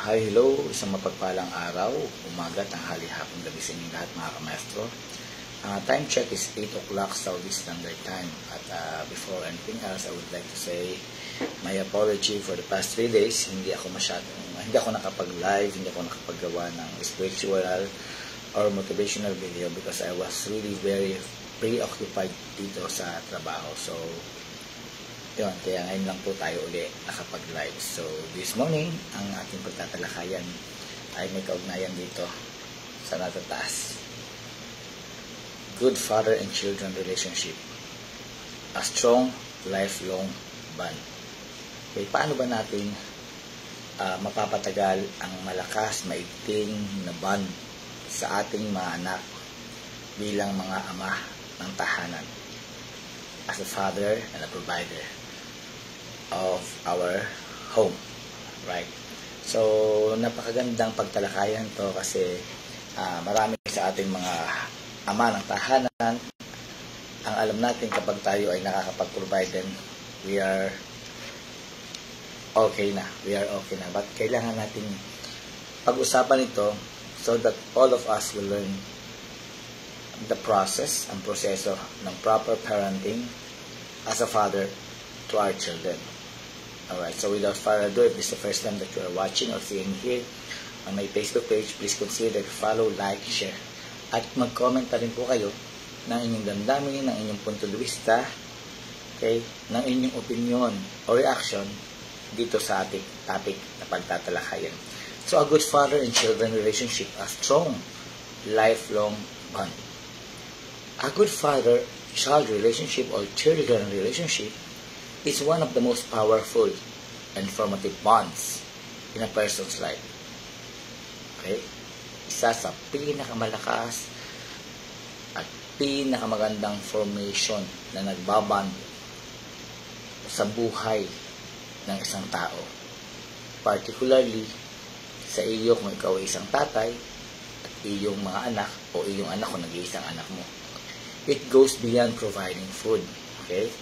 Hi, hello, isang mapagpalang araw, umaga, tanghali, hapon, gabi sa inyong lahat mga kamaestro. Time check is 8 o'clock Saudi Standard Time. At before anything else, I would like to say my apology for the past 3 days. Hindi ako nakapag-live, hindi ako nakapaggawa ng spiritual or motivational video because I was really very preoccupied dito sa trabaho. So, yun, kaya ngayon lang po tayo uli nakapag-live. So, this morning, ang ating pagtatalakayan ay may kaugnayan dito sa natataas. Good father and children relationship. A strong, lifelong bond. Okay, paano ba natin mapapatagal ang malakas, maigting na bond sa ating mga anak bilang mga ama ng tahanan? As a father and a provider of our home, right? So, napakagandang pagtalakayan to kasi marami sa ating mga ama ng tahanan ang alam natin kapag tayo ay nakakapag-provide then we are okay na, but kailangan natin pag-usapan ito so that all of us will learn the process, ang proseso ng proper parenting as a father to our children. Alright, so without further ado, if this is the first time that you are watching or seeing here on my Facebook page, please consider follow, like, share. At mag-comment na rin po kayo ng inyong damdamin, ng inyong punto de vista, okay, ng inyong opinion o reaction dito sa ating topic na pagtatalakayan. So, a good father and children relationship, a strong, lifelong bond. A good father-child relationship or children relationship is one of the most powerful and formative bonds in a person's life. Okay? Isa sa pinakamalakas at pinakamagandang formation na nagbaband sa buhay ng isang tao. Particularly sa iyo kung ikaw ay isang tatay at iyong mga anak o iyong anak kung nag-iisang anak mo. It goes beyond providing food. Okay?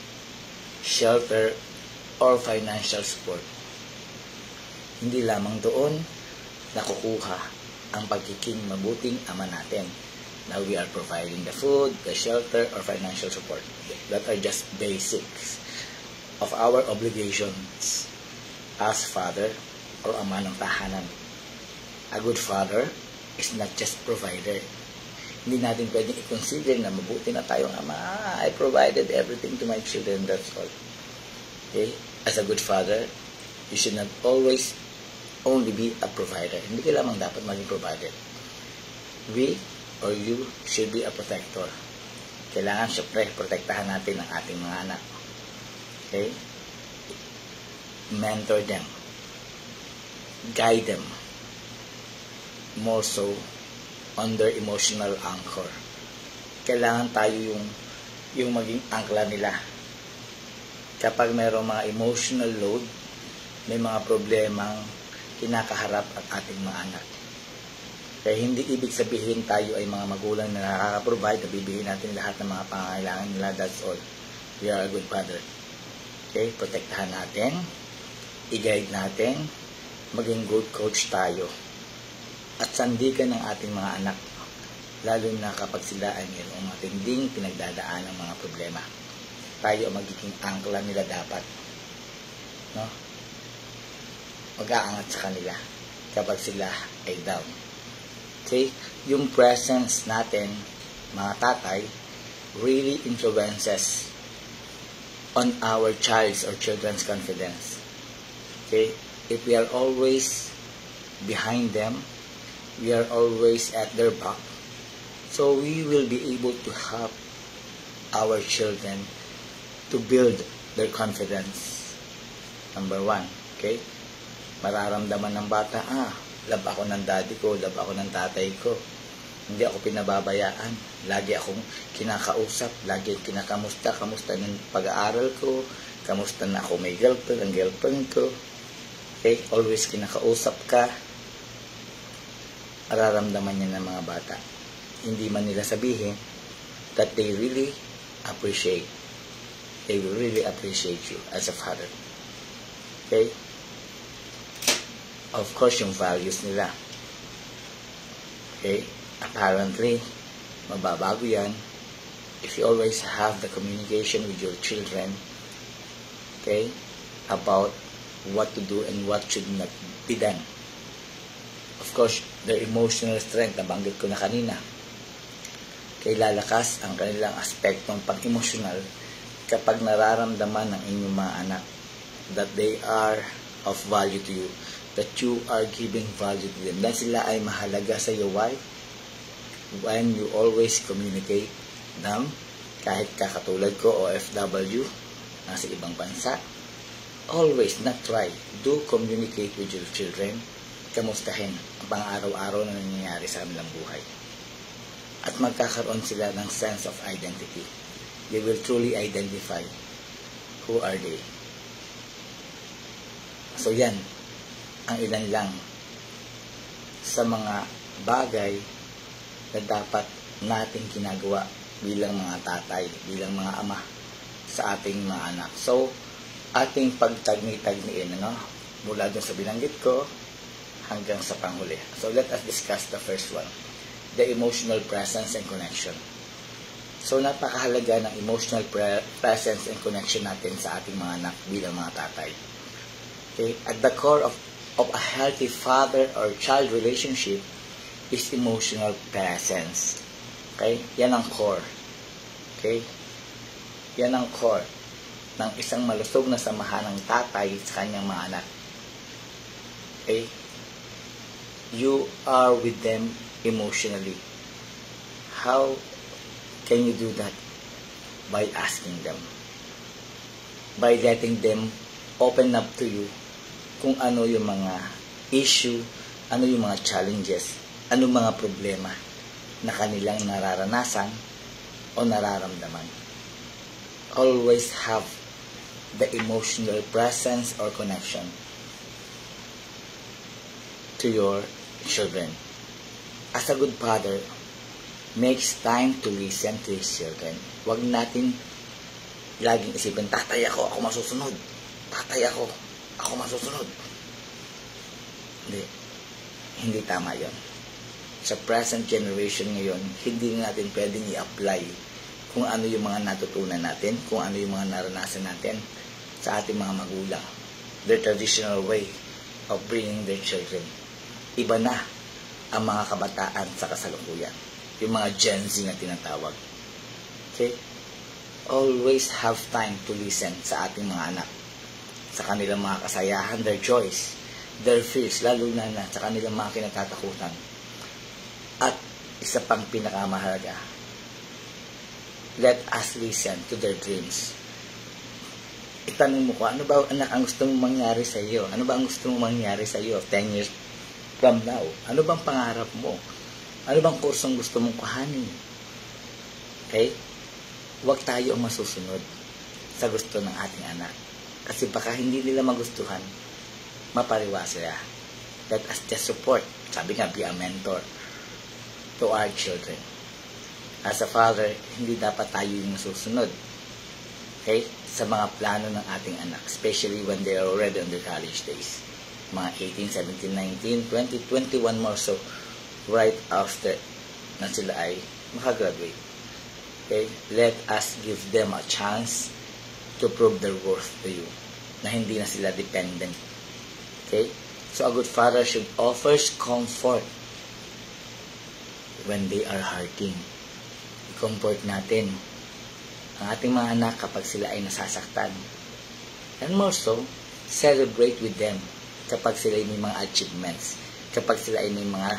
Shelter, or financial support. Hindi lamang doon nakukuha ang pagiging mabuting ama natin. Now we are providing the food, the shelter, or financial support. That are just basics of our obligations as father or ama ng tahanan. A good father is not just provider. Hindi natin pwedeng i-consider na mabuti na tayong ama. I provided everything to my children, that's all. Okay? As a good father, you should not always only be a provider. Hindi ka lamang dapat maging provider. We or you should be a protector. Kailangan syempre protektahan natin ang ating mga anak. Okay? Mentor them. Guide them. More so, on their emotional anchor. Kailangan tayo yung maging angkla nila. Kapag mayroong mga emotional load, may mga problemang kinakaharap ang ating mga anak. Kaya hindi ibig sabihin tayo ay mga magulang na nakaka-provide, nabibigyan natin lahat ng mga pangangailangan nila, that's all. We are a good father. Okay? Protektahan natin, i-guide natin, maging good coach tayo. At sandigan ng ating mga anak, lalo na kapag sila ay mayroong matinding pinagdadaan ng mga problema. Tayo ang magiging angkla nila dapat. No? Mag-aangat sa kanila kapag sila ay down. Okay? Yung presence natin, mga tatay, really influences on our child's or children's confidence. Okay? If we are always behind them, we are always at their back. So we will be able to help our children to build their confidence. Number 1, okay? Mararamdaman ng bata, love ako ng daddy ko, love ako ng tatay ko. Hindi ako pinababayaan. Lagi akong kinakausap, lagi kinakamusta, kamusta ng pag-aaral ko, kamusta na ako may girlfriend, ang girlfriend ko. Okay? Always kinakausap ka. Mararamdaman niya ng mga bata. Hindi man nila sabihin that they really appreciate you as a father. Okay? of course, yung values nila. Okay? Apparently, mababago yan if you always have the communication with your children, okay, about what to do and what should not be done. Of course, their emotional strength, nabanggit ko na kanina. Kaya lalakas ang kanilang aspektong pang-emotional kapag nararamdaman ng inyong mga anak that they are of value to you, that you are giving value to them. Dahil sila ay mahalaga sa iyo. Why? When you always communicate ng kahit kakatulad ko, OFW, nasa ibang bansa, always, not try, do communicate with your children, kamustahin ang pang-araw-araw na nangyayari sa kanilang buhay. At magkakaroon sila ng sense of identity. They will truly identify who are they. So yan, ang ilan lang sa mga bagay na dapat nating ginagawa bilang mga tatay, bilang mga ama sa ating mga anak. So, ating pagtagni-tagniin, mula dun sa binanggit ko hanggang sa panghuli. So, let us discuss the first one, the emotional presence and connection. So, napakahalaga ng emotional presence and connection natin sa ating mga anak bilang mga tatay. Okay? At the core of a healthy father or child relationship is emotional presence. Okay? Yan ang core. Okay? Yan ang core ng isang malusog na samahan ng tatay sa kanyang mga anak. Okay? You are with them emotionally. How can you do that? By asking them. By letting them open up to you kung ano yung mga issue, ano yung mga challenges, ano mga problema na kanilang nararanasan o nararamdaman. Always have the emotional presence or connection to your children. As a good father, makes time to listen to his children. Huwag natin laging isipin, tatay ako masusunod. Tatay ako masusunod. Hindi tama yon. Sa present generation ngayon, hindi natin pwedeng i-apply kung ano yung mga natutunan natin, kung ano yung mga naranasan natin sa ating mga magulang. Their traditional way of bringing their children. Iba na ang mga kabataan sa kasalukuyan. Yung mga Gen Z na tinatawag. Okay? Always have time to listen sa ating mga anak. Sa kanilang mga kasayahan, their joys, their fears, lalo na sa kanilang mga kinatatakutan. At isa pang pinakamahalaga, let us listen to their dreams. Itanong mo ko, ano ba anak ang gusto mong mangyari sa iyo? Ano ba ang gusto mong mangyari sa iyo 10 years from now? Ano bang pangarap mo? Ano bang kursong gusto mong kuhanin? Okay? Huwag tayo ang masusunod sa gusto ng ating anak. Kasi baka hindi nila magustuhan, mapariwa sila. Let us just support. Sabi nga, be a mentor to our children. As a father, hindi dapat tayo yung susunod. Okay? Sa mga plano ng ating anak. Especially when they are already on their college days. Mga 18, 17, 19, 20, 21 more so. Right after na sila ay makagraduate. Okay? Let us give them a chance to prove their worth to you. Na hindi na sila dependent. Okay? So a good father should offer comfort when they are hurting. I-comfort natin ang ating mga anak kapag sila ay nasasaktan. And more so, celebrate with them kapag sila ay may mga achievements. Kapag sila ay may mga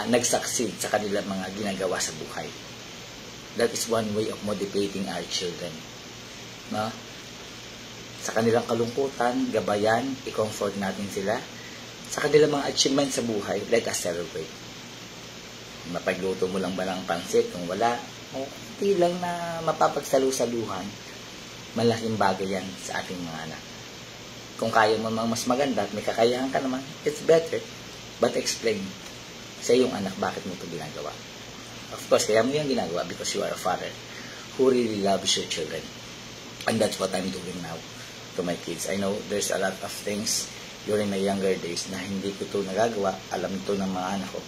nag-succeed sa kanilang mga ginagawa sa buhay. That is one way of motivating our children. No? Sa kanilang kalungkutan, gabayan, i-comfort natin sila. Sa kanilang mga achievements sa buhay, let us celebrate. Mapagluto mo lang ba ng pansit? Kung wala, hindi lang na mapapagsalu-saluhan, malaking bagay yan sa ating mga anak. Kung kaya mo mang mas maganda at may kakayahan ka naman, it's better. But explain sa iyong anak bakit mo ito ginagawa. Of course, kaya mo yung ginagawa because you are a father who really loves your children. And that's what I'm doing now to my kids. I know there's a lot of things during my younger days na hindi ko ito nagagawa, alam ito ng mga anak ko,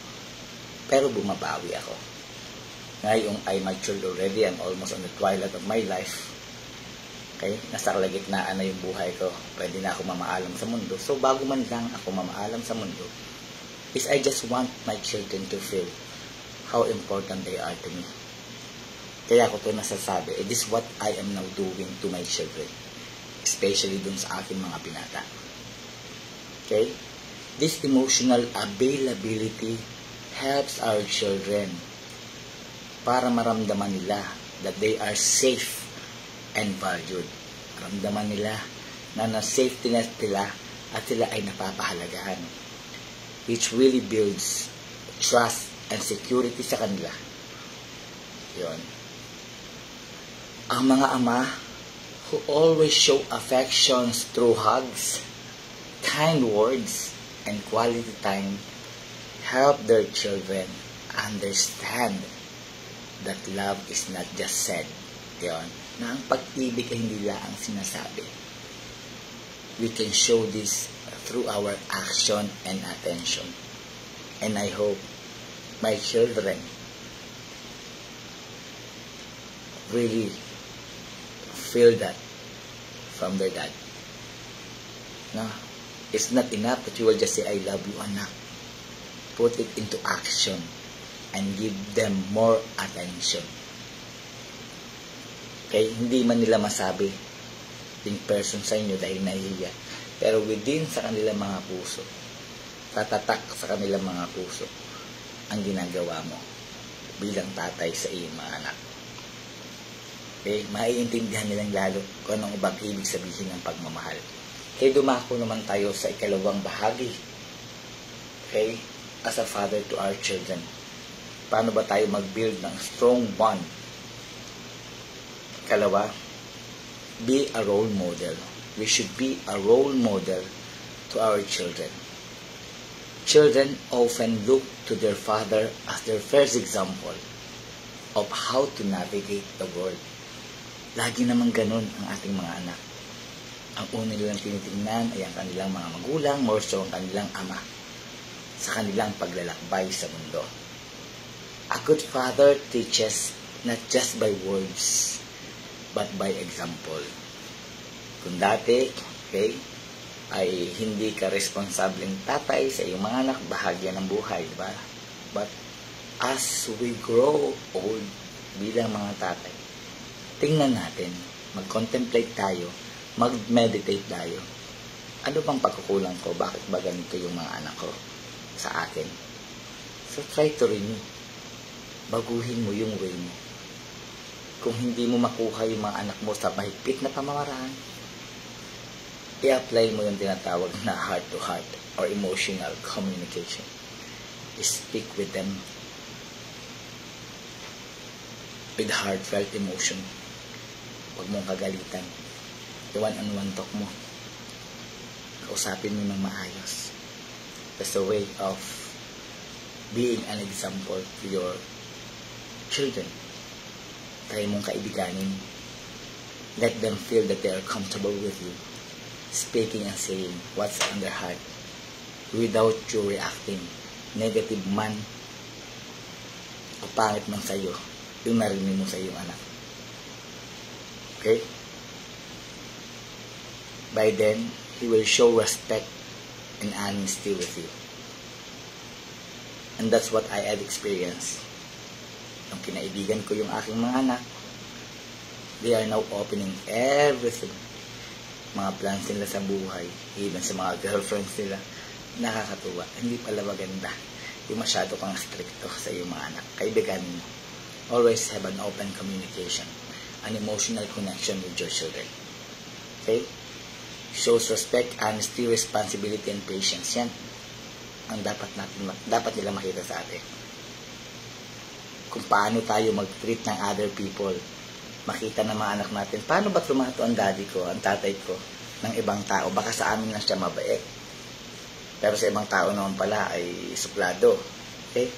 pero bumabawi ako. Ngayong I matured already, I'm almost on the twilight of my life. Okay? Nasa kalagitnaan na yung buhay ko, pwede na ako mamaalam sa mundo. So bago man lang ako mamaalam sa mundo, is I just want my children to feel how important they are to me. Kaya ako ito nasasabi, this is what I am now doing to my children, especially dun sa aking mga binata. Okay? This emotional availability helps our children para maramdaman nila that they are safe and valued. Maramdaman nila na na-safety net nila at sila ay napapahalagahan, which really builds trust and security sa kanila. Yun. Ang mga ama who always show affections through hugs, kind words, and quality time help their children understand that love is not just said. Yun. Na ang pag-ibig ay hindi lang ang sinasabi. We can show this through our action and attention. And I hope my children really feel that from their dad. No? It's not enough that you will just say, I love you, anak. Put it into action and give them more attention. Okay? Hindi man nila masabi in person sa inyo dahil nahihiya. Pero within sa kanilang mga puso, tatatak sa kanilang mga puso ang ginagawa mo bilang tatay sa iyong mga anak. Okay? Maiintindihan nilang lalo kung anong ibang ibig sabihin ng pagmamahal. Kaya dumako naman tayo sa ikalawang bahagi. Okay? As a father to our children. Paano ba tayo mag-build ng strong bond? Ikalawa, be a role model. We should be a role model to our children. Children often look to their father as their first example of how to navigate the world. Lagi naman ganun ang ating mga anak. Ang una nilang tinitingnan ay ang kanilang mga magulang, more so ang kanilang ama, sa kanilang paglalakbay sa mundo. A good father teaches not just by words, but by example. Kung dati, okay, ay hindi ka responsableng tatay sa iyong mga anak, bahagya ng buhay, diba? But as we grow old bilang mga tatay, tingnan natin, mag-contemplate tayo, mag-meditate tayo. Ano bang pagkukulang ko? Bakit ba ganito yung mga anak ko sa akin? So try to renew. Baguhin mo yung way mo. Kung hindi mo makuha yung mga anak mo sa mahigpit na pamamaraan, i-apply mo yung tinatawag na heart-to-heart or emotional communication. Speak with them with heartfelt emotion. Huwag mong kagalitan. One-on-one talk mo. Kausapin mo ng maayos. That's a way of being an example to your children. Try mong kaibiganin. Let them feel that they are comfortable with you, speaking and saying what's on their heart without you reacting. Negative man o pangit man sa'yo, yung narinig mo sa iyong anak. Okay? By then, he will show respect and honesty with you. And that's what I had experienced. Nung kinaibigan ko yung aking mga anak, they are now opening everything. Mga plans nila sa buhay, even sa mga girlfriends nila, nakakatuwa. Hindi pala maganda yung masyado kang stricto sa iyong mga anak. Kaibiganin mo. Always have an open communication, an emotional connection with your children. Okay? Shows respect, honesty, responsibility, and patience. Yan ang dapat nila makita sa atin. Kung paano tayo mag-treat ng other people. Makita ng mga anak natin, paano ba tumato ang daddy ko, ang tatay ko, ng ibang tao? Baka sa amin lang siya mabait. Pero sa ibang tao naman pala ay suplado. Okay?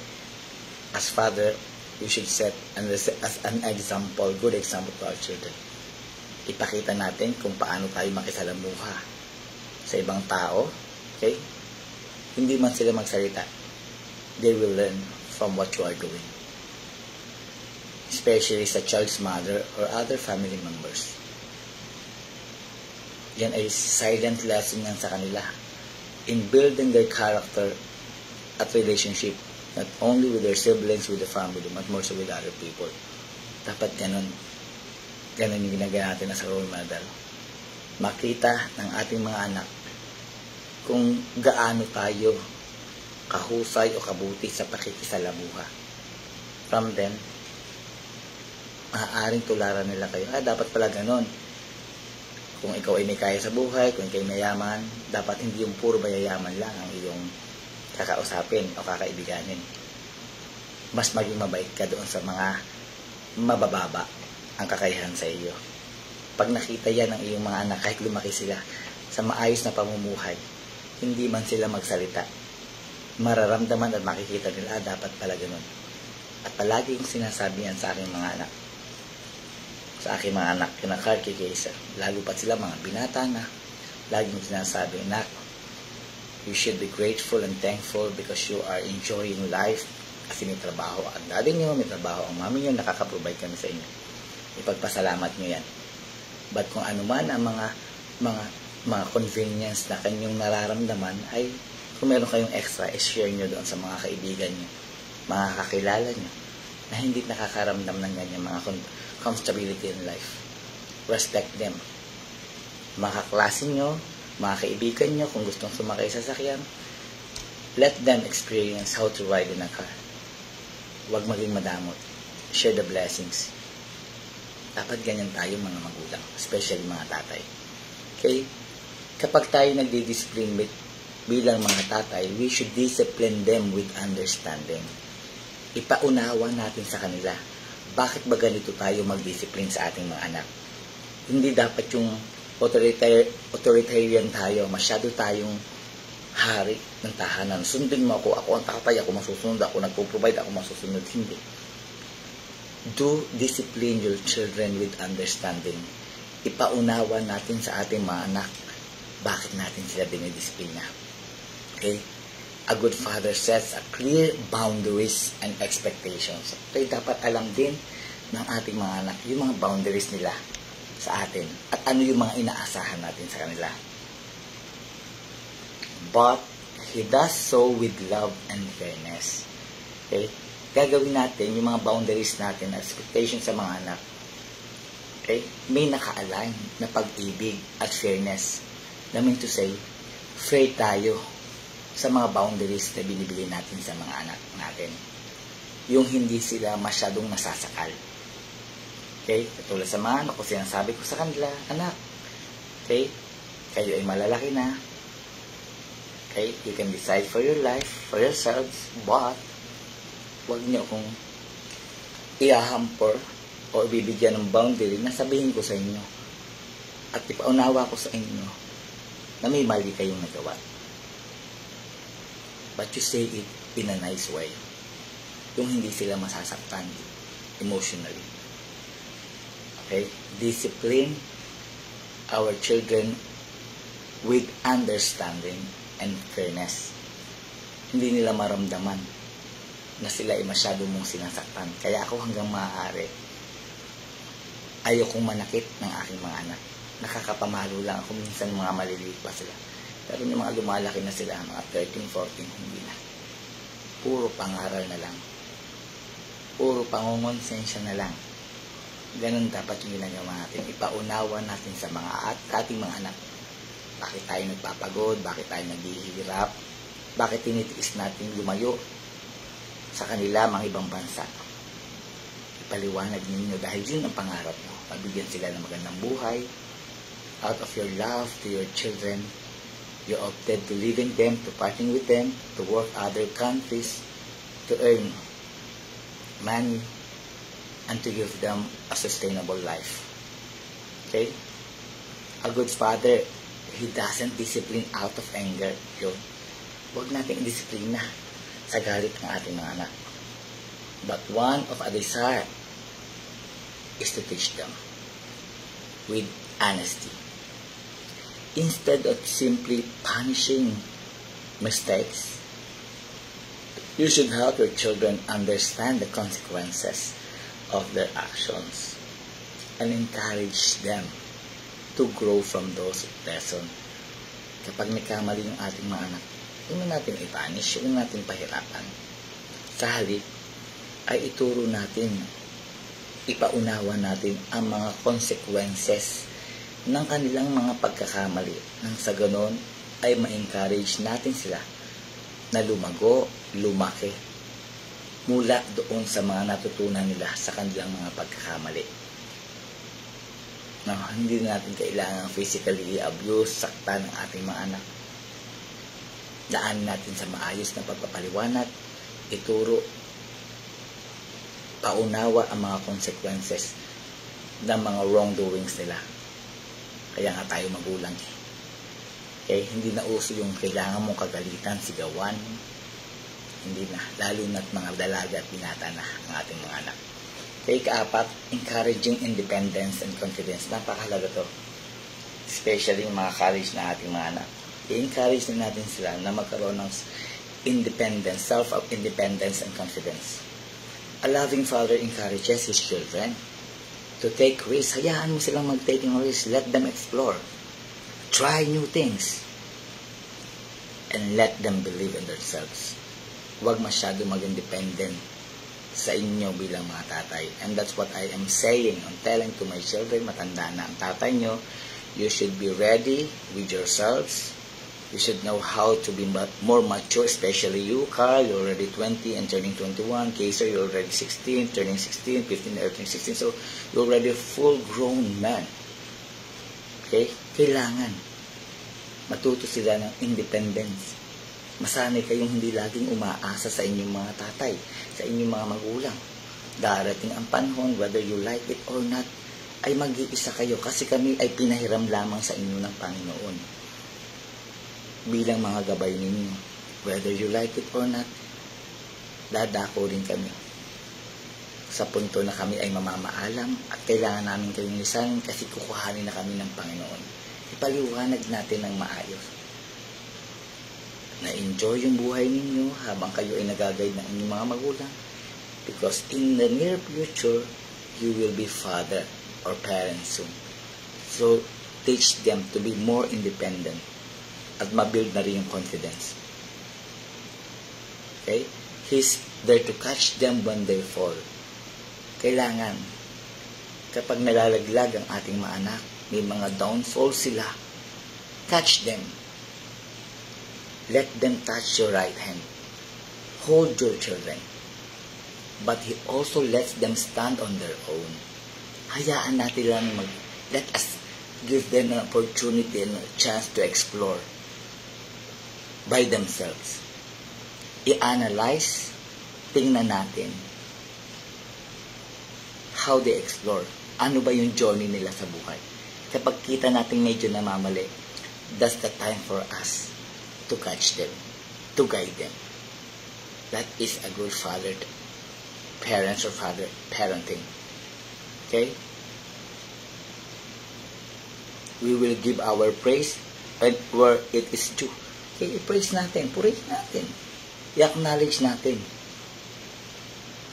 As father, we should set as an example, good example to our children. Ipakita natin kung paano tayo makisalamuha sa ibang tao Okay? Hindi man sila magsalita, they will learn from what you are doing. Especially sa child's mother or other family members. Yan ay silent lesson yan sa kanila in building their character at relationship, not only with their siblings, with the family, but more so with other people. Dapat ganun. Ganun yung ginagawa natin as a role model. Makita ng ating mga anak kung gaano tayo kahusay o kabuti sa pakikisalamuha. From them, maaaring tularan nila kayo. Dapat pala ganun. Kung ikaw ay may kaya sa buhay, kung ikaw ay mayaman, dapat hindi yung puro mayayaman lang ang iyong kakausapin o kakaibiganin. Mas maging mabait ka doon sa mga mabababa ang kakayahan sa iyo. Pag nakita yan ng iyong mga anak, kahit lumaki sila sa maayos na pamumuhay, hindi man sila magsalita, mararamdaman at makikita nila, dapat pala ganun. At palagi yung sinasabi yan sa aking mga anak. Sa aking mga anak, kinakarki kaysa, lalo pa sila mga binata na, lagi yung sinasabi, "Nak, you should be grateful and thankful because you are enjoying life." Kasi may trabaho ang daddy nyo, may trabaho ang mami nyo, nakaka-provide kami sa inyo. Ipagpasalamat nyo yan. But kung ano man ang mga convenience na kanyang nararamdaman, ay kung meron kayong extra, share nyo doon sa mga kaibigan nyo, mga kakilala nyo, na hindi nakakaramdam ng ganyan mga comfortability in life. Respect them. Mga kaklase nyo, mga kaibigan nyo, kung gustong sumakay sa sasakyan, let them experience how to ride in a car. Huwag maging madamot. Share the blessings. Dapat ganyan tayo mga magulang, especially mga tatay. Okay? Kapag tayo nagdi-discipline bilang mga tatay, we should discipline them with understanding. Ipaunawa natin sa kanila, bakit ba ganito tayo mag-discipline sa ating mga anak? Hindi dapat yung authoritarian tayo, masyado tayong hari ng tahanan. Sundin mo ako ang tatay, ako masusunod, ako nagpo-provide, ako masusunod. Hindi. Do discipline your children with understanding. Ipaunawa natin sa ating mga anak bakit natin sila dinidisiplina. Okay? A good father sets a clear boundaries and expectations. Okay, dapat alam din ng ating mga anak yung mga boundaries nila sa atin at ano yung mga inaasahan natin sa kanila. But he does so with love and fairness. Okay? Gagawin natin yung mga boundaries natin, expectations sa mga anak. Okay? May naka-align na pag-ibig at fairness. I mean to say, fair tayo sa mga boundaries na binibigay natin sa mga anak natin. Yung hindi sila masyadong nasasakal. Okay? Katulad sa mga anak ko, sinasabi ko sa kanila, anak, okay? Kayo ay malalaki na. Okay? You can decide for your life, for yourselves, but huwag niyo kung ihahamper o ibibigyan ng boundary na sabihin ko sa inyo at ipaunawa ko sa inyo na may mali kayong nagawa. But you say it in a nice way. Yung hindi sila masasaktan emotionally. Okay? Discipline our children with understanding and fairness. Hindi nila maramdaman na sila ay masyado mong sinasaktan. Kaya ako hanggang maaari, ayokong manakit ng aking mga anak. Nakakapamalo lang ako minsan mga maliliit pa sila. Pero yung mga lumalaki na sila, mga 13, 14, hindi na. Puro pangaral na lang. Puro pangongonsensya na lang. Ganun dapat yung ginagawa natin. Ipaunawa natin sa mga ating mga anak. Bakit tayo nagpapagod? Bakit tayo naghihirap? Bakit tinitiis natin lumayo sa kanila mga ibang bansa? Ipaliwanag ninyo dahil yun ang pangarap mo. Pabigyan sila ng magandang buhay. Out of your love to your children, you opted to leaving them, to parting with them, to work other countries, to earn money, and to give them a sustainable life. Okay? A good father, he doesn't discipline out of anger. Yun. Huwag natin i-disiplina sa galit ng ating mga anak. But one of a desire is to teach them with honesty. Instead of simply punishing mistakes. You should help your children understand the consequences of their actions and encourage them to grow from those lessons. Kapag nagkamali yung ating mga anak, huwag na natin ipanish, huwag na natin pahirapan. Sa halip, ay ituro natin, ipaunawa natin ang mga consequences ng kanilang mga pagkakamali. Nang sa ganon, ay ma-encourage natin sila na lumago, lumaki, mula doon sa mga natutunan nila sa kanilang mga pagkakamali. No, hindi natin kailangan physically abuse, sakta ng ating mga anak. Daan natin sa maayos na pagpapaliwanag, ituro, paunawa ang mga consequences ng mga wrongdoings nila. Kaya nga tayo magulang eh. Okay? Hindi na uso yung kailangan mong kagalitan, sigawan. Hindi na. Lalo na't mga dalaga at binata na ang ating mga anak. Okay, kaapat, encouraging independence and confidence. Napakahalaga to. Especially yung mga college na ating mga anak. I-encourage na natin sila na magkaroon ng independence, self-independence and confidence. A loving father encourages his children to take risks. Hayaan mo silang mag-taking risks. Let them explore. Try new things. And let them believe in themselves. Huwag masyado mag-independent sa inyo bilang mga tatay. And that's what I am saying. I'm telling to my children, matanda na ang tatay nyo, you should be ready with yourselves. You should know how to be more mature, especially you, Carl, you're already 20 and turning 21. Kaiser, you're already 16, turning 16, 15, turning 16. So, you're already a full-grown man. Okay? Kailangan matuto sila ng independence. Masanay kayong hindi laging umaasa sa inyong mga tatay, sa inyong mga magulang. Darating ang panahon, whether you like it or not, ay mag-iisa kayo kasi kami ay pinahiram lamang sa inyo ng Panginoon. Bilang mga gabay ninyo, whether you like it or not, dadako rin kami. Sa punto na kami ay mamamaalam at kailangan namin kayong lisanin kasi kukuhanin na kami ng Panginoon. Ipaliwanag natin ng maayos. Na-enjoy yung buhay ninyo habang kayo ay nagagayad ng inyong mga magulang. Because in the near future, you will be father or parents soon. So, teach them to be more independent at mabuild na rin yung confidence. Okay? He's there to catch them when they fall. Kailangan, kapag nalalaglag ang ating mga anak, may mga downfall sila, catch them. Let them touch your right hand. Hold your children. But He also lets them stand on their own. Hayaan natin lang let us give them an opportunity and a chance to explore by themselves. I-analyze, tingnan natin how they explore. Ano ba yung journey nila sa buhay? Kapag kita natin medyo namamali, that's the time for us to catch them, to guide them. That is a good father, parents or father parenting. Okay? We will give our praise and where it is due. Okay, i-praise natin, purihin natin, i-acknowledge natin.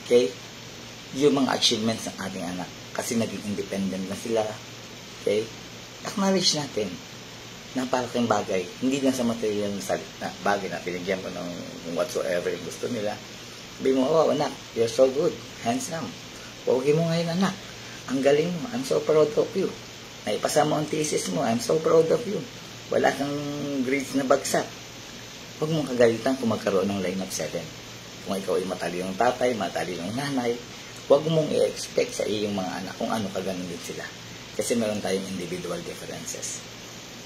Okay? Yung mga achievements ng ating anak kasi naging independent na sila. Okay? Acknowledge natin. Napalaking bagay. Hindi lang sa material na bagay na pinigyan mo ng whatsoever yung gusto nila. Sabi mo, oh anak, you're so good. Handsome. Pogi mo ngayon anak. Ang galing mo. I'm so proud of you. Naipasa mo ang thesis mo. I'm so proud of you. Wala kang grades na bagsak. Huwag mong kagalitan kung magkaroon ng line of 7. Kung ikaw ay matalinong tatay, matalinong nanay, huwag mong i-expect sa iyong mga anak kung ano kaganon din sila. Kasi meron tayong individual differences.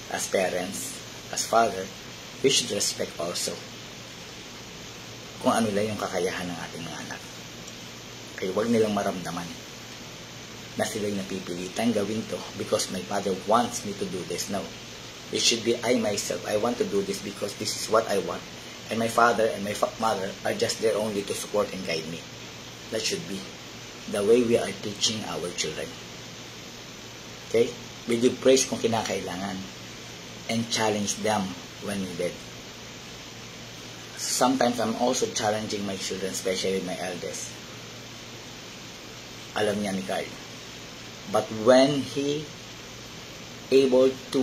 As parents, as father, we should respect also kung ano lang yung kakayahan ng ating mga anak. Kaya huwag nilang maramdaman na sila'y napipilitan gawin to because my father wants me to do this. No. It should be I myself. I want to do this because this is what I want. And my father and my mother are just there only to support and guide me. That should be the way we are teaching our children. Okay? We give praise kung kinakailangan and challenge them when needed. sometimes I'm also challenging my children, especially my eldest. Alam niya ni Carl. But when he able to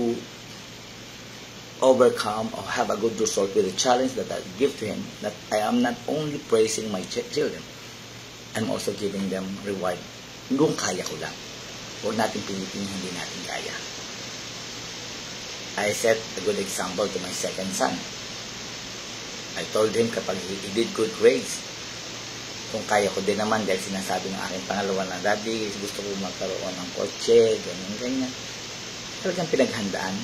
overcome or have a good result with the challenge that I give to him, that I am not only praising my children, I'm also giving them reward. Kung kaya ko lang. Huwag natin pilitin hindi natin kaya. I set a good example to my second son. I told him kapag he did good grades, kung kaya ko din naman dahil sinasabi ng aking pangalawa na, Daddy, gusto ko magkaroon ng kotse, ganyan. Talagang pinaghandaan,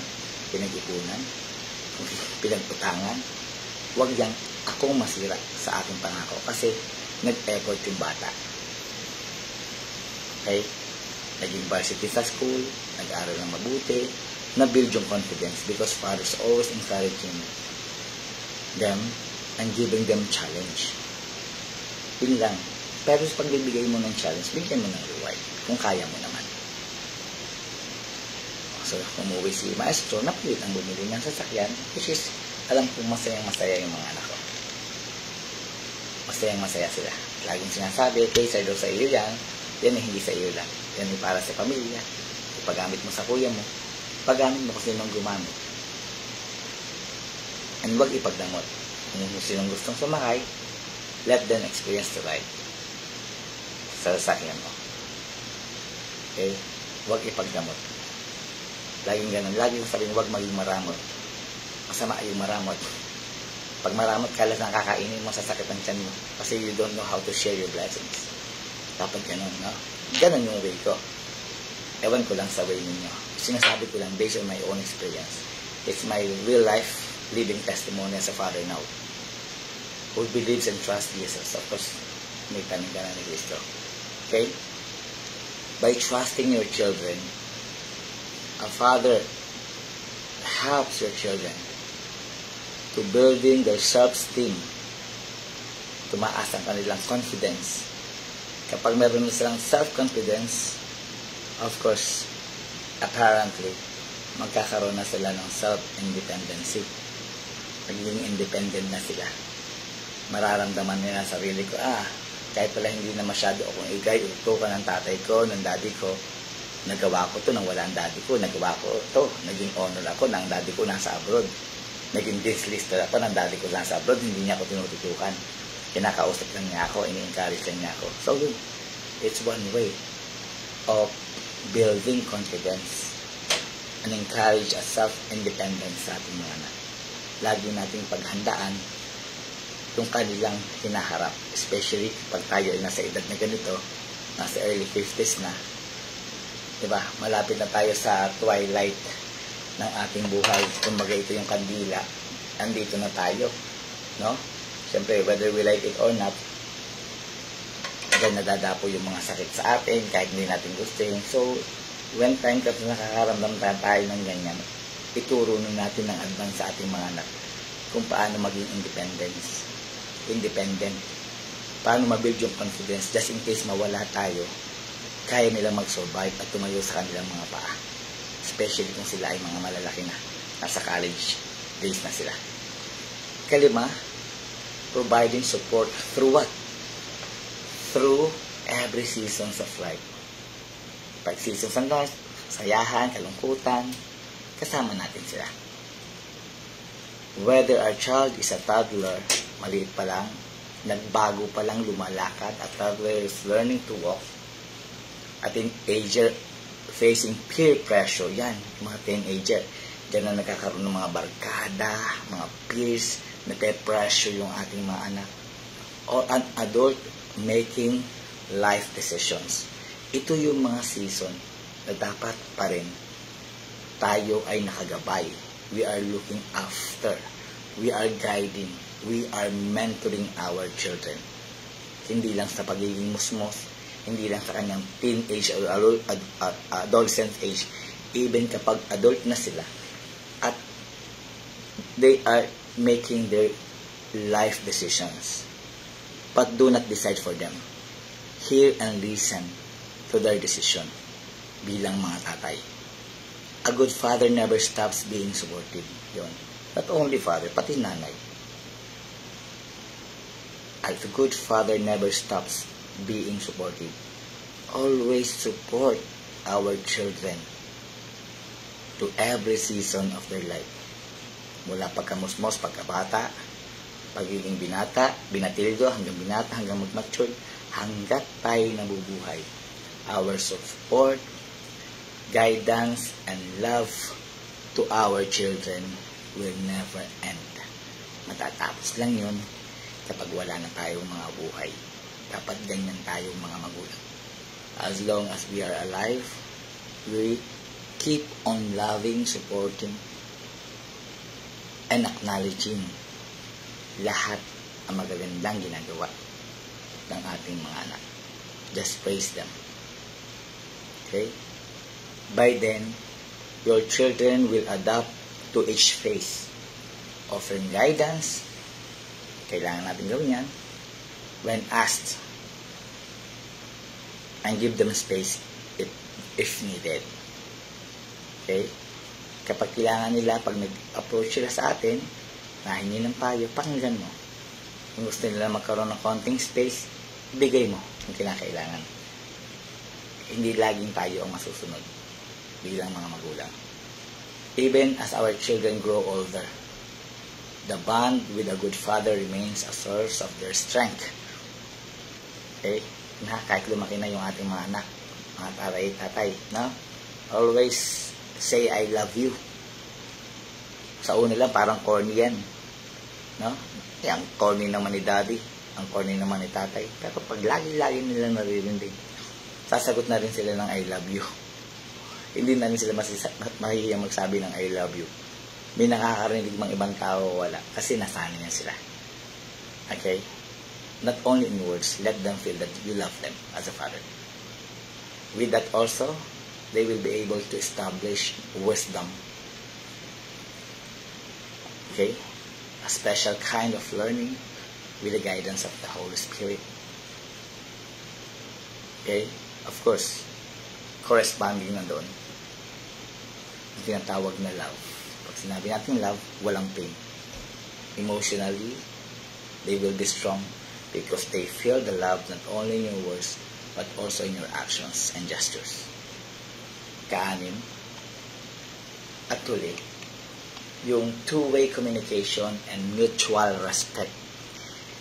pinag-ipunan, pinag-utangan. Huwag yang akong masira sa aking pangako kasi nag-effort yung bata. Okay? Naging varsity sa school, nag-aaral ng mabuti, na-build yung confidence because fathers always encouraging them and giving them challenge. Yun lang. Pero pag bibigay mo ng challenge, bigyan mo ng reward kung kaya mo naman. So, umuwi si maestro, napilit ang bumili ng sasakyan, which is, alam kong masayang-masaya yung mga anak ko. Masayang-masaya sila. Laging sinasabi, kaysa daw sa iyo yan ay hindi sa iyo lang. Yan ay para sa pamilya. Ipagamit mo sa kuya mo. Pagamit mo kasi nung gumamit. And huwag ipagdamot. Kung sinong gustong sumakay, let them experience the ride sa sasakyan mo. Okay? Huwag ipagdamot. Laging ganun. Laging sabihin, huwag maging maramot. Masama yung maramot. Pag maramot, kalas na kakainin mo sa sakit ng tiyan mo. Kasi you don't know how to share your blessings. Dapat ganun, no? Ganun yung way ko. Ewan ko lang sa way ninyo. Sinasabi ko lang based on my own experience. It's my real life living testimony as a father now. Who believes and trusts Jesus. Of course, may paninggan ni Cristo. Okay? By trusting your children, a father helps your children to building their self-esteem, tumaas ang kanilang confidence. Kapag meron silang self-confidence, of course, apparently, magkakaroon na sila ng self-independency. Pagiging independent na sila. Mararamdaman nila sa sarili ko, kahit pala hindi na masyado akong igay, uto ka ng tatay ko, ng daddy ko, nagawa ko to nang wala ang daddy ko, nagawa ko to, naging honor ako nang daddy ko nasa abroad. Naging dislister ako ng daddy ko nasa abroad, hindi niya ako tinututukan. Kinakausap lang niya ako, ini-encourage lang niya ako. So, it's one way of building confidence and encourage a self-independence sa ating mga anak. Lagi nating paghandaan yung kanilang hinaharap. Especially pag tayo ay nasa edad na ganito, nasa early 50s na. Diba? Malapit na tayo sa twilight ng ating buhay. Kumbaga ito yung kandila. Andito na tayo. No? Siyempre, whether we like it or not, nadadapo yung mga sakit sa atin kahit hindi natin gustuhin. So, when time kasi nakakaramdam tayo ng ganyan, ituro na natin ng advance sa ating mga anak kung paano maging independent. Paano mabuild yung confidence just in case mawala tayo, kaya nilang mag-survive at tumayo sa kanilang mga paa. Especially kung sila ay mga malalaki na, nasa college days na sila. Kalima, providing support through what? Through every seasons of life. Pag seasons ng life, sayahan, kalungkutan, kasama natin sila. Whether our child is a toddler, maliit pa lang, nagbago pa lang lumalakad, a toddler is learning to walk, a teenager facing peer pressure, yan, mga teenager, dyan na nagkakaroon ng mga barkada, mga peers, nagpe-pressure yung ating mga anak, or an adult making life decisions. Ito yung mga season na dapat pa rin tayo ay nakagabay. We are looking after. We are guiding. We are mentoring our children. Hindi lang sa pagiging musmos, hindi lang sa kanyang teenage or adolescent age, even kapag adult na sila at they are making their life decisions. But do not decide for them. Hear and listen to their decision bilang mga tatay. A good father never stops being supportive. Yun. Not only father, pati nanay. A good father never stops being supportive. Always support our children to every season of their life. Mula pagkamusmos, pagkabata, pagiging binatildo, hanggang binata, hanggang mag-mature, hanggat tayo nabubuhay. Our support, guidance, and love to our children will never end. Matatapos lang yun kapag wala na tayong mga buhay. Dapat ganyan tayong mga magulang. As long as we are alive, we keep on loving, supporting, and acknowledging lahat ang magagandang ginagawa ng ating mga anak. Just praise them. Okay? By then, your children will adapt to each phase. Offering guidance, kailangan natin gawin yan, when asked, and give them space if needed. Okay? Kapag kailangan nila, pag nag-approach sila sa atin, nahingi ng payo, pakinggan mo. Kung gusto nila magkaroon ng konting space, bigay mo kung kinakailangan. Hindi laging tayo ang masusunod bilang mga magulang. Even as our children grow older, the bond with a good father remains a source of their strength. Okay? Kahit lumaki na yung ating mga anak, mga tatay, no? Always say, I love you. Sa una lang, parang corny yan. No? Ang corny naman ni daddy, ang corny naman ni tatay. Pero pag lagi-lagi nila naririnig, sasagot na rin sila ng I love you. Hindi na rin sila mahihiyang magsabi ng I love you. May nakakarinig mang ibang tao, wala. Kasi nasanay na sila. Okay? Not only in words, let them feel that you love them as a father. With that also, they will be able to establish wisdom. Okay? A special kind of learning with the guidance of the Holy Spirit. Okay? Of course, corresponding na doon, yung tinatawag na love. Pag sinabi natin love, walang pain. Emotionally, they will be strong because they feel the love not only in your words, but also in your actions and gestures. Kaanim, at huli, yung two-way communication and mutual respect.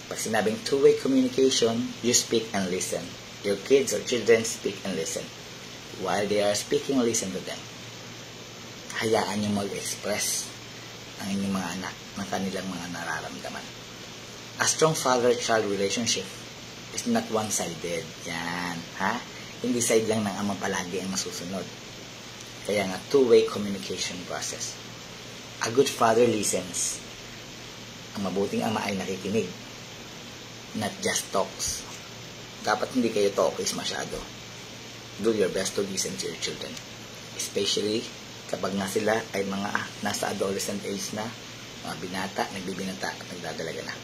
Pag sinabing two-way communication, you speak and listen. Your kids or children speak and listen. While they are speaking, listen to them. Hayaan nyo mag-express ang inyong mga anak ng kanilang mga nararamdaman. A strong father-child relationship is not one-sided. Yan, ha? Hindi side lang ng ama palagi ang masusunod. Kaya nga, two-way communication process. A good father listens. Ang mabuting ama ay nakikinig. Not just talks. Dapat hindi kayo talkies masyado. Do your best to listen to your children. Especially kapag nga sila ay mga nasa adolescent age na, mga binata, nagbibinata at nagdadalaga na.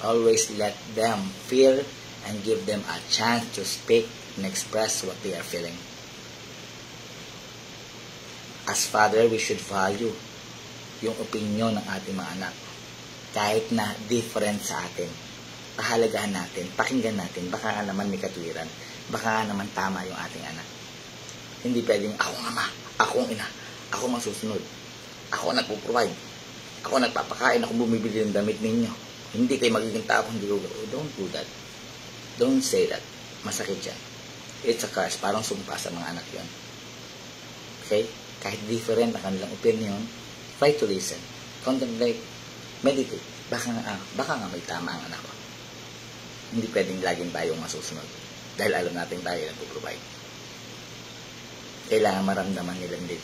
Always let them feel and give them a chance to speak and express what they are feeling. As father, we should value yung opinion ng ating mga anak. Kahit na different sa atin. Pahalagahan natin, pakinggan natin, baka nga naman may katwiran, baka nga naman tama yung ating anak. Hindi pwedeng, ako nga ama, ako ang ina, ako masusunod, ako nagpo-provide, ako nagpapakain, ako bumibili ng damit ninyo. Hindi kayo magiging tao kung hindi ko. Don't do that. Don't say that. Masakit yan. It's a curse. Parang sumpa sa mga anak yun. Okay? Kahit different ang kanilang opinion, try to listen. Contemplate. Meditate. Baka nga may tama ang anak ko. Hindi pwedeng laging tayong masusunod. Dahil alam natin tayo nagpo-provide. Kailangan maramdaman nila din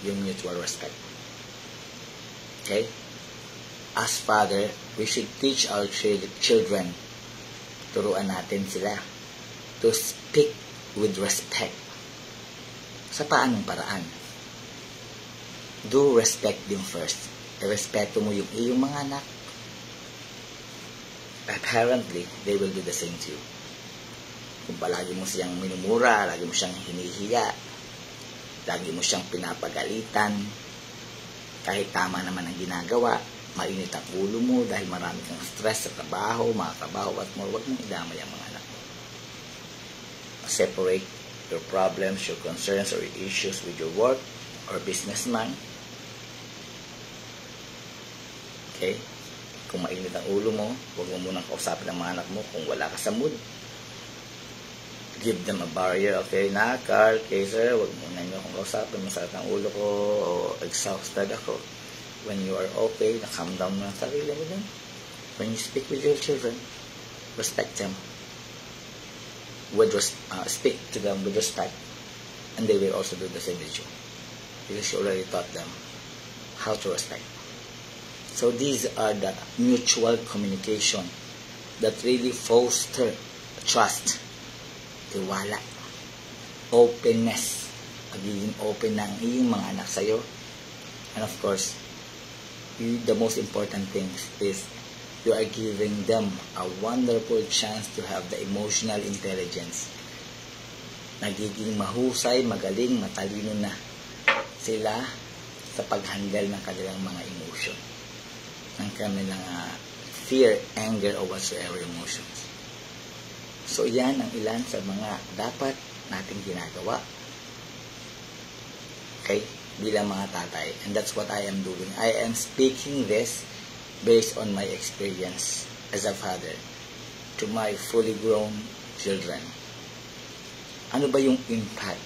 yung mutual respect. Okay? As father, we should teach our children, turuan natin sila to speak with respect. Sa paanong paraan? Do respect them first. Respeto mo yung iyong mga anak. Apparently, they will do the same to you. Kung palagi mo siyang minumura, lagi mo siyang hinihiya, lagi mo siyang pinapagalitan, kahit tama naman ang ginagawa, mainit ang ulo mo dahil marami kang stress sa trabaho, mga trabaho at more, huwag mong idamay ang mga anak mo. Separate your problems, your concerns, or issues with your work or businessman. Okay? Kung mainit ang ulo mo, huwag mo munang kausapin ang mga anak mo kung wala ka sa mood. Give them a barrier. Okay na, Carl, okay sir, huwag muna nyo akong kausapin. Masakit ang ulo ko o exhausted ako. When you are okay, na-calm down mo ang sarili mo din. When you speak with your children, respect them. Speak to them with respect. And they will also do the same with you. Because you already taught them how to respect. So these are the mutual communication that really foster trust, tiwala, openness. Magiging open na ang iyong mga anak sa'yo. And of course, the most important thing is you are giving them a wonderful chance to have the emotional intelligence. Nagiging mahusay, magaling, matalino na sila sa paghandle ng kanilang mga emotion, ng kanilang fear, anger, or whatsoever emotions. So yan ang ilan sa mga dapat nating ginagawa, okay, bilang mga tatay. And that's what I am doing. I am speaking this based on my experience as a father to my fully grown children. Ano ba yung impact?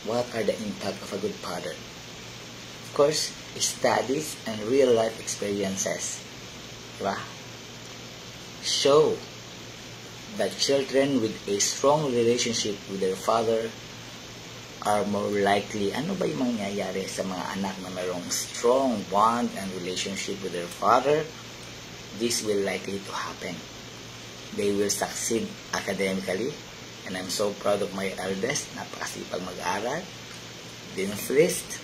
What are the impact of a good father? Of course, studies and real life experiences, diba, show that children with a strong relationship with their father are more likely. Ano ba yung mangyayari sa mga anak na mayroong strong bond and relationship with their father? This will likely to happen. They will succeed academically, and I'm so proud of my eldest. Napakasipag mag-aral, din first,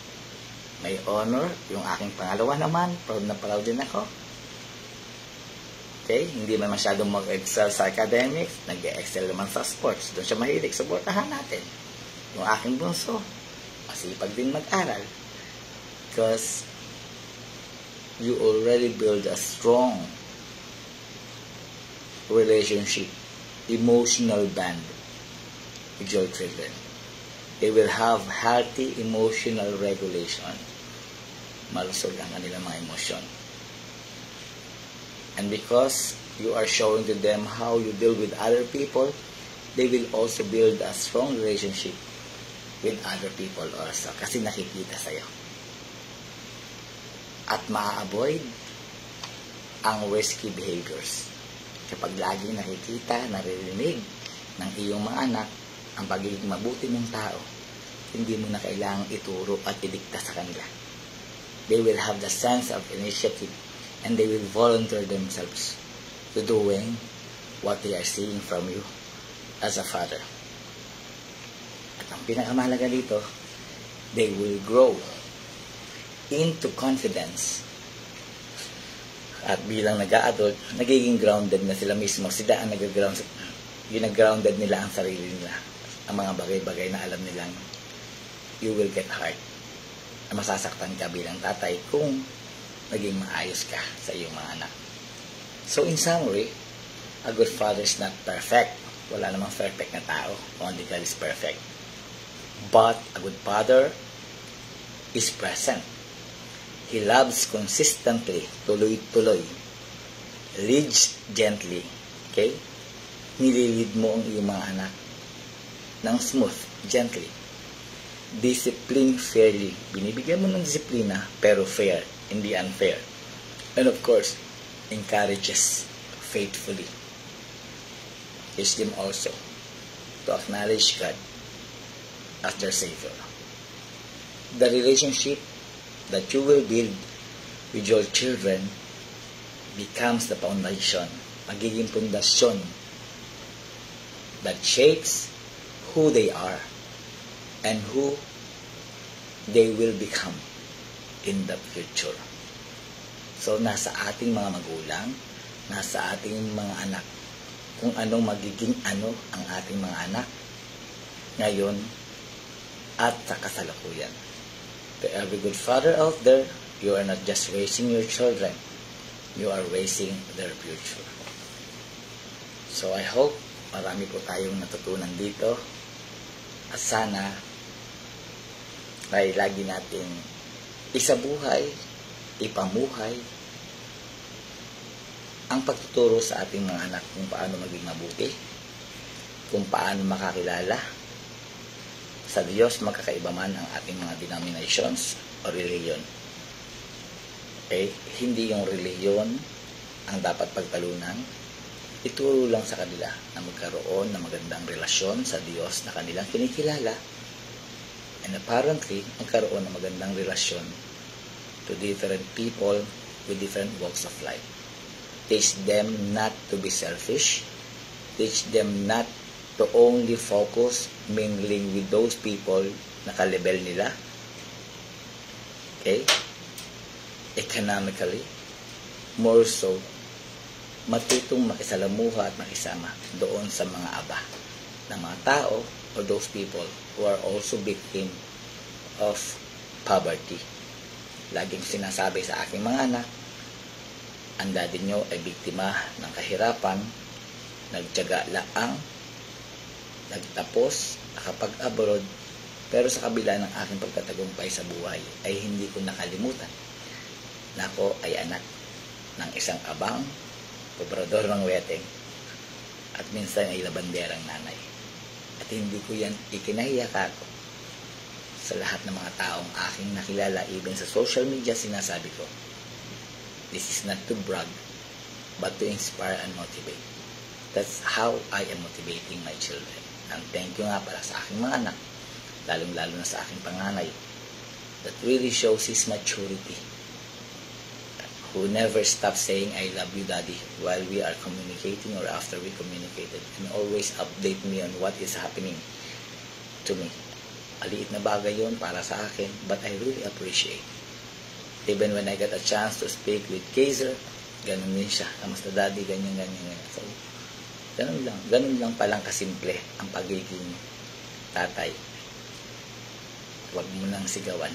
may honor. Yung aking pangalawa naman, proud na proud din ako. Okay, hindi man masyadong mag-excel sa academics, nag-excel naman sa sports. Doon siya mahilig, suportahan natin. Yung aking bunso, masipag din mag-aral. Because you already build a strong relationship, emotional bond with your children. They will have healthy emotional regulation. Malusog ang kanilang mga emosyon. And because you are showing to them how you deal with other people, they will also build a strong relationship with other people also. Kasi nakikita sa'yo. At ma-avoid ang risky behaviors. Kapag laging nakikita, naririnig ng iyong mga anak ang pagiging mabuti mong tao, hindi mo na kailangang ituro at idikta sa kanila. They will have the sense of initiative and they will volunteer themselves to doing what they are seeing from you as a father. At ang pinakamahalaga dito, they will grow into confidence. At bilang nag-a-adult, nagiging grounded na sila mismo. Sila ang ginagrounded nila ang sarili nila. Ang mga bagay-bagay na alam nilang you will get hurt. Masasaktan ka bilang tatay kung naging maayos ka sa iyong mga anak. So in summary, a good father is not perfect. Wala namang perfect na tao. Only God is perfect. But a good father is present. He loves consistently, tuloy-tuloy. Leads gently. Okay? Nililid mo ang iyong mga anak ng smooth, gently. Discipline fairly. Binibigyan mo ng disiplina, pero fair, hindi unfair. And of course, encourages faithfully. Teach them also to acknowledge God as their Savior. The relationship that you will build with your children becomes the foundation, magiging pundasyon that shapes who they are and who they will become in the future. So, nasa ating mga magulang, nasa ating mga anak, kung anong magiging ano ang ating mga anak ngayon at sa kasalukuyan. To every good father out there, you are not just raising your children, you are raising their future. So I hope marami po tayong natutunan dito at sana ay lagi nating isabuhay, ipamuhay ang pagtuturo sa ating mga anak kung paano maging mabuti, kung paano makakilala sa Diyos, magkakaiba man ang ating mga denominations o religion. Okay? Hindi yung religion ang dapat pagtalunan. Ituro lang sa kanila na magkaroon ng magandang relasyon sa Diyos na kanilang kinikilala, and apparently magkaroon ng magandang relasyon to different people with different walks of life. Teach them not to be selfish. Teach them not to only focus mingling with those people na ka-level nila. Okay? Economically. More so, matutong makisalamuha at makisama doon sa mga aba ng mga tao or those people who are also victim of poverty. Laging sinasabi sa aking mga anak, ang daddy nyo ay biktima ng kahirapan, nagtiyaga laang, nagtapos, nakapag-abroad, pero sa kabila ng aking pagkatagumpay sa buhay ay hindi ko nakalimutan na ako ay anak ng isang abang, pobrador ng weteng, at minsan ay labanderang nanay. At hindi ko yan ikinahiya ako sa lahat ng mga taong aking nakilala, even sa social media sinasabi ko, this is not to brag, but to inspire and motivate. That's how I am motivating my children. And thank you nga pala sa aking mga anak, lalong-lalo na sa aking panganay, that really shows his maturity, who never stops saying, I love you, Daddy, while we are communicating or after we communicated, and always update me on what is happening to me. Maliit na bagay yun para sa akin, but I really appreciate. Even when I got a chance to speak with Kaiser, ganun din siya. Kamusta, Daddy, ganyan. So, ganun lang palang kasimple ang pagiging tatay. Huwag mo nang sigawan.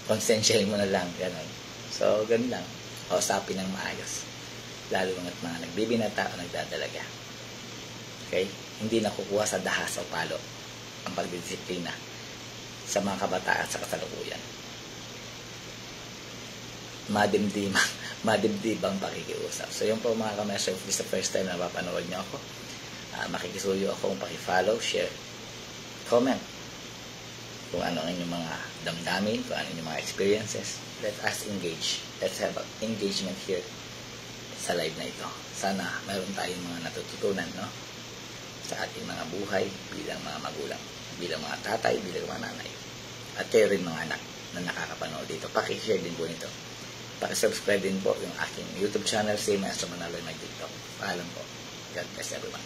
Konsensyahin mo na lang, ganun. So, ganun lang. Kausapin ng maayos. Lalo nga't mga nagbibinata o nagdadalaga. Okay? Hindi nakukuha sa dahas o palo ang pagdidisiplina sa mga kabataan sa kasalukuyan. Madimdibang pakikiusap. So yun po mga kameso, if this is the first time na mapanood nyo ako, makikisuyo akong pakifollow, share, comment kung ano ang inyong mga damdamin, kung ano yung mga experiences. Let us engage. Let's have an engagement here sa live na ito. Sana mayroon tayong mga natututunan, no? Sa ating mga buhay bilang mga magulang, bilang mga tatay, bilang mga nanay. At kayo rin mga anak na nakakapanood dito. Pakishare din po nito. Pakisubscribe din po yung aking YouTube channel, same as sa Manaloy My TikTok. Paalam po. God bless everyone.